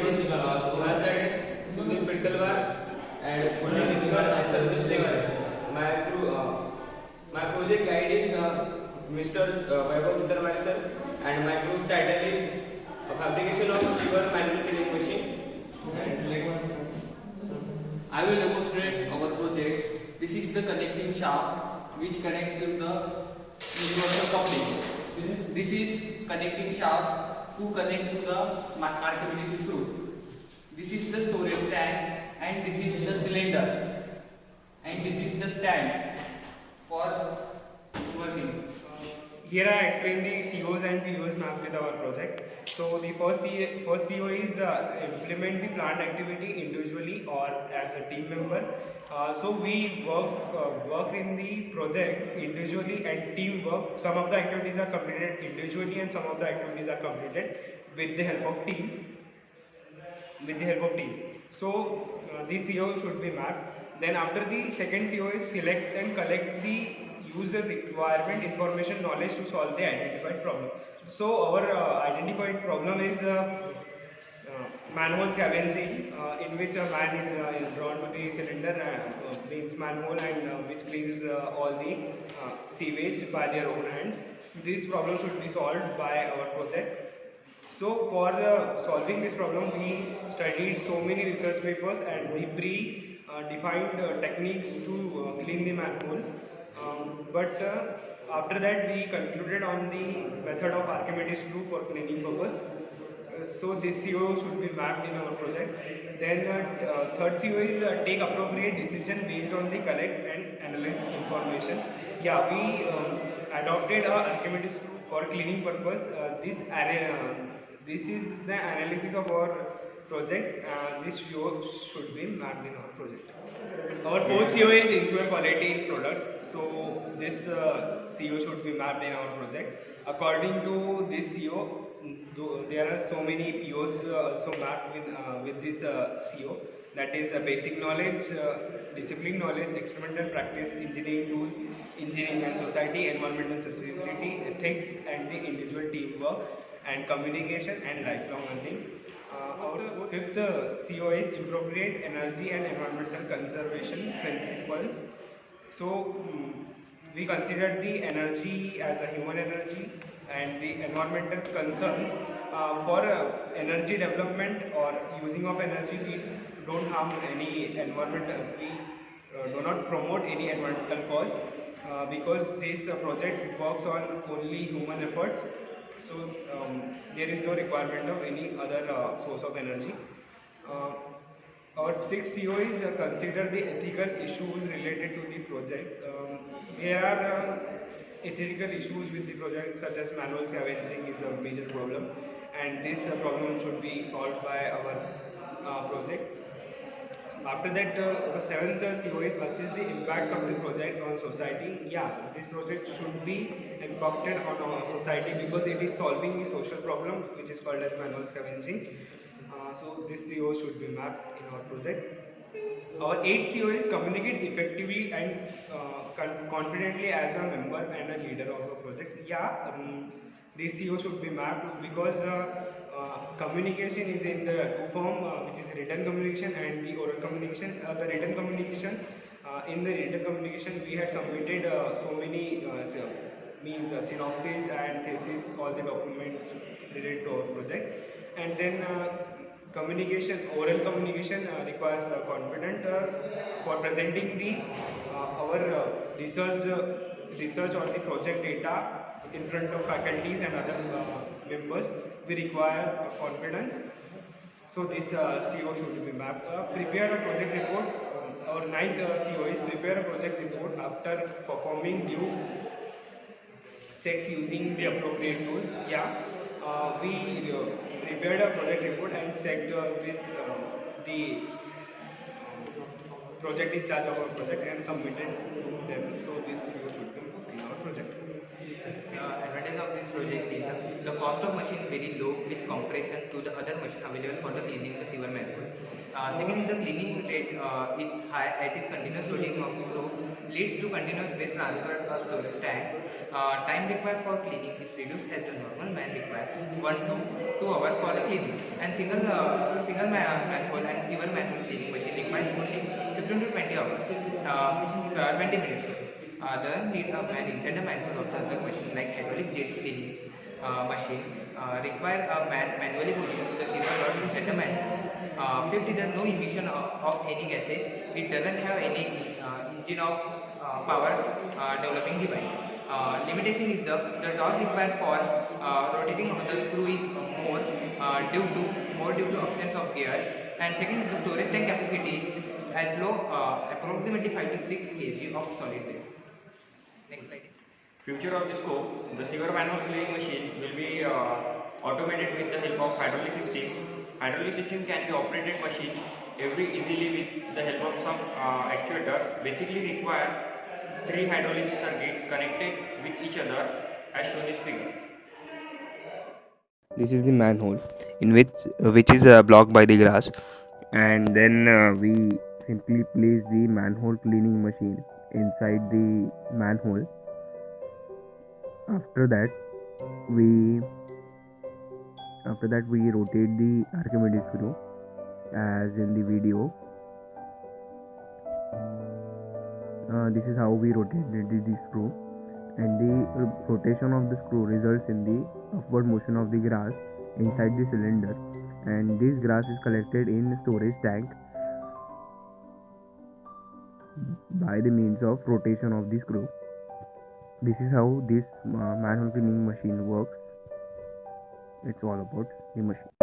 is Kunal Tade, Sudhir Pitkalwar, and Kunal Nidwar and Sarvesh Levar. My project guide is Mr. Vaibhav Uttarwari sir, and my group title is Fabrication of Sewer Manual Cleaning Machine. I will demonstrate our project. This is the connecting shaft which connects to the universal coupling. This is connecting shaft to connect to the Archimedes screw. This is the storage tank, and this is the cylinder, and this is the stand for working. Here I explain the COs and POs mapped with our project. So the first CO is implement the planned activity individually or as a team member. So we work in the project individually and teamwork. Some of the activities are completed individually and some of the activities are completed with the help of team. So this CO should be mapped. Then after the second CO is select and collect the user requirement information knowledge to solve the identified problem. So our identified problem is manhole scavenging, in which a man is drawn to the cylinder, cleans manhole and which cleans all the sewage by their own hands. This problem should be solved by our project. So for solving this problem, we studied so many research papers and we defined techniques to clean the manhole. But after that, we concluded on the method of Archimedes screw for cleaning purpose. So this CO should be mapped in our project. Then third CO is take appropriate decision based on the collect and analyze information. Yeah, we adopted Archimedes screw for cleaning purpose. This is the analysis of our project. This CO should be mapped in our project. Our fourth CO is ensure quality in product. So this CO should be mapped in our project. According to this CO, there are so many POs also mapped with this CO. That is basic knowledge, discipline knowledge, experimental practice, engineering tools, engineering and society, environmental sustainability, ethics, and the individual teamwork, and communication and lifelong learning. Our fifth CO is appropriate energy and environmental conservation principles. So we consider the energy as a human energy and the environmental concerns. For energy development or using of energy, we don't harm any environmental. We do not promote any environmental cause because this project works on only human efforts. So there is no requirement of any other source of energy. Our sixth CO is consider the ethical issues related to the project. There are ethical issues with the project such as manual scavenging is a major problem, and this problem should be solved by our project. After that, the seventh CO is assess the impact of the project on society. Yeah, this project should be impacted on our society because it is solving the social problem which is called as manual scavenging. So this CO should be mapped in our project. Our eighth CO is communicate effectively and confidently as a member and a leader of a project. Yeah, this CO should be mapped because communication is in the two form, which is written communication and the oral communication. The written communication, in the written communication, we had submitted so many synopsis and thesis, all the documents related to our project, and then oral communication requires confident for presenting the our research on the project data in front of faculties and other members. We require confidence. So this CO should be mapped. Prepare a project report. Our ninth CO is prepare a project report after performing due checks using the appropriate tools. Yeah, we prepared a project report and checked with the project in charge of our project and submitted to them. So this CO should be in our project. Advantage of this project is the cost of machine very low with comparison to the other machine available for the cleaning the sewer method. Second is the cleaning rate is high at its continuous loading of screw leads to continuous waste transfer to storage tank. Time required for cleaning is reduced as the normal man requires 1 to 2 hours for the cleaning, and single manhole and sewer manhole cleaning machine requires only 15 to 20 hours, 20 minutes. Doesn't need a man inside the manhole of the machine like hydraulic jet cleaning machine require a man manually pulling the sewer rod inside the manhole. Fifth is no emission of any gases. It doesn't have any engine of power developing device. Limitation is the torque required for rotating on the screw is more due to absence of gears. And second is the storage tank capacity is at low approximately 5 to 6 kg of solid waste. Next slide. Future of the scope, the sewer manhole cleaning machine will be automated with the help of hydraulic system. Hydraulic system can be operated machine easily with the help of some actuators. Basically require 3 hydraulic circuits connected with each other as shown in this figure. This is the manhole in which is blocked by the grass, and then we simply place the manhole cleaning machine inside the manhole. After that we rotate the Archimedes screw as in the video. This is how we rotated the screw, and the rotation of the screw results in the upward motion of the grass inside the cylinder, and this grass is collected in storage tank by the means of rotation of the screw. This is how this manhole cleaning machine works. It's all about the machine.